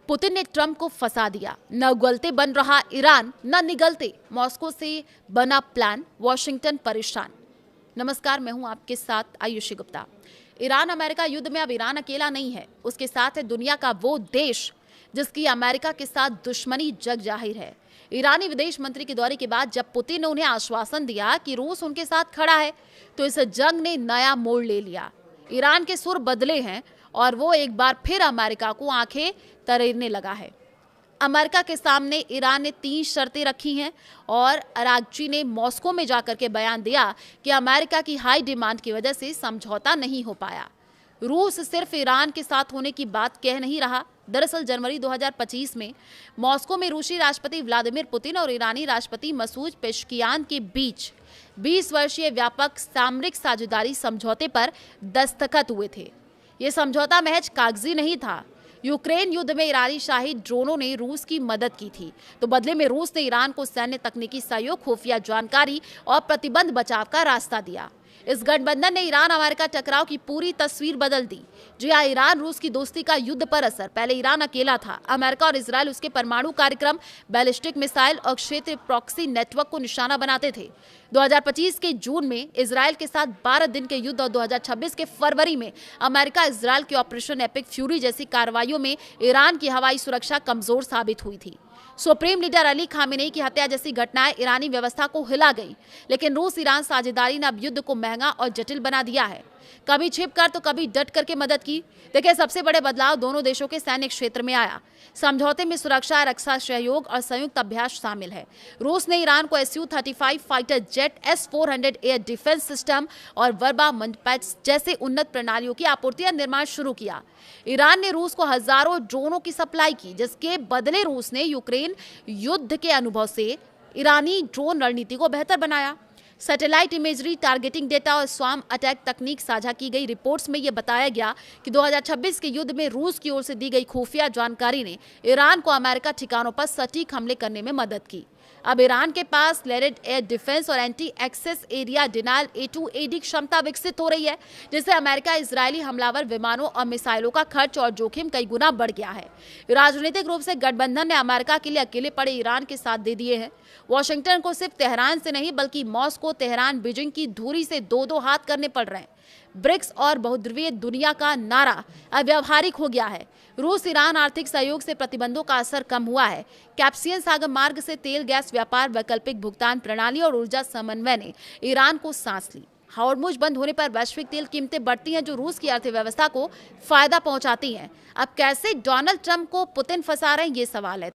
Putin ने Trump को फंसा दिया। न उगलते बन रहा ईरान, न निगलते। मॉस्को से बना प्लान, वॉशिंगटन परेशान। नमस्कार, मैं हूं आपके साथ आयुषी गुप्ता। ईरान अमेरिका युद्ध में अब ईरान अकेला नहीं है, उसके साथ है दुनिया का वो देश जिसकी अमेरिका के साथ दुश्मनी जग जाहिर है। ईरानी विदेश मंत्री के दौरे के बाद जब पुतिन ने उन्हें आश्वासन दिया कि रूस उनके साथ खड़ा है, तो इस जंग ने नया मोड़ ले लिया। ईरान के सुर बदले हैं और वो एक बार फिर अमेरिका को आंखें तरेरने लगा है। अमेरिका के सामने ईरान ने 3 शर्तें रखी हैं और अरागची ने मॉस्को में जाकर के बयान दिया कि अमेरिका की हाई डिमांड की वजह से समझौता नहीं हो पाया। रूस सिर्फ ईरान के साथ होने की बात कह नहीं रहा। दरअसल जनवरी 2025 में मॉस्को में रूसी राष्ट्रपति व्लादिमीर पुतिन और ईरानी राष्ट्रपति मसूद पेशकियान के बीच 20 वर्षीय व्यापक सामरिक साझेदारी समझौते पर दस्तखत हुए थे। ये समझौता महज कागजी नहीं था। यूक्रेन युद्ध में ईरानी शाही ड्रोनों ने रूस की मदद की थी, तो बदले में रूस ने ईरान को सैन्य तकनीकी सहयोग, खुफिया जानकारी और प्रतिबंध बचाव का रास्ता दिया। इस गठबंधन ने ईरान अमेरिका टकराव की पूरी तस्वीर बदल दी। जी हाँ, ईरान रूस की दोस्ती का युद्ध पर असर। पहले ईरान अकेला था। अमेरिका और इजरायल उसके परमाणु कार्यक्रम, बैलिस्टिक मिसाइल और क्षेत्रीय प्रॉक्सी नेटवर्क को निशाना बनाते थे। 2025 के जून में इजरायल के साथ 12 दिन के युद्ध और 2026 के फरवरी में अमेरिका इजरायल के ऑपरेशन एपिक फ्यूरी जैसी कार्रवाइयों में ईरान की हवाई सुरक्षा कमजोर साबित हुई थी। सुप्रीम लीडर अली खामेनेई की हत्या जैसी घटनाएं ईरानी व्यवस्था को हिला गई, लेकिन रूस ईरान साझेदारी ने अब युद्ध को महंगा और जटिल बना दिया है। कभी छिपकर तो कभी डट करके मदद की। देखिए, सबसे बड़े बदलाव दोनों देशों के सैन्य क्षेत्र में आया। समझौते में सुरक्षा, रक्षा सहयोग और संयुक्त अभ्यास शामिल है। रूस ने ईरान को Su-35 fighter jet, S-400 air defence system और वर्बा मंडपैच जैसे उन्नत प्रणालियों की आपूर्ति और निर्माण शुरू किया। ईरान ने रूस को हजारों ड्रोनों की सप्लाई की, जिसके बदले रूस ने यूक्रेन युद्ध के अनुभव से ईरानी ड्रोन रणनीति को बेहतर बनाया। सैटेलाइट इमेजरी, टारगेटिंग डेटा और स्वाम अटैक तकनीक साझा की गई। रिपोर्ट्स में यह बताया गया कि 2026 के युद्ध में रूस की ओर से दी गई खुफिया जानकारी ने ईरान को अमेरिका ठिकानों पर सटीक हमले करने में मदद की। अब ईरान के पास लेडेड एयर डिफेंस और anti access area denial A2AD क्षमता विकसित हो रही है, जिससे अमेरिका इजरायली हमलावर विमानों और मिसाइलों का खर्च और जोखिम कई गुना बढ़ गया है। राजनीतिक रूप से गठबंधन ने अमेरिका के लिए अकेले पड़े ईरान के साथ दे दिए हैं। वॉशिंगटन को सिर्फ तेहरान से नहीं, बल्कि मॉस्को, तेहरान, बीजिंग की धुरी से 2-2 हाथ करने पड़ रहे हैं। ब्रिक्स और बहुध्रुवीय दुनिया का नारा अब व्यावहारिक हो गया है। रूस ईरान आर्थिक सहयोग से प्रतिबंधों का असर कम हुआ है। कैस्पियन सागर मार्ग से तेल गैस व्यापार, वैकल्पिक भुगतान प्रणाली और ऊर्जा समन्वय ने ईरान को सांस ली। हॉर्मुज बंद होने पर वैश्विक तेल कीमतें बढ़ती हैं, जो रूस की अर्थव्यवस्था को फायदा पहुंचाती हैं। अब कैसे डोनाल्ड ट्रंप को पुतिन फंसा रहे हैं, ये सवाल है।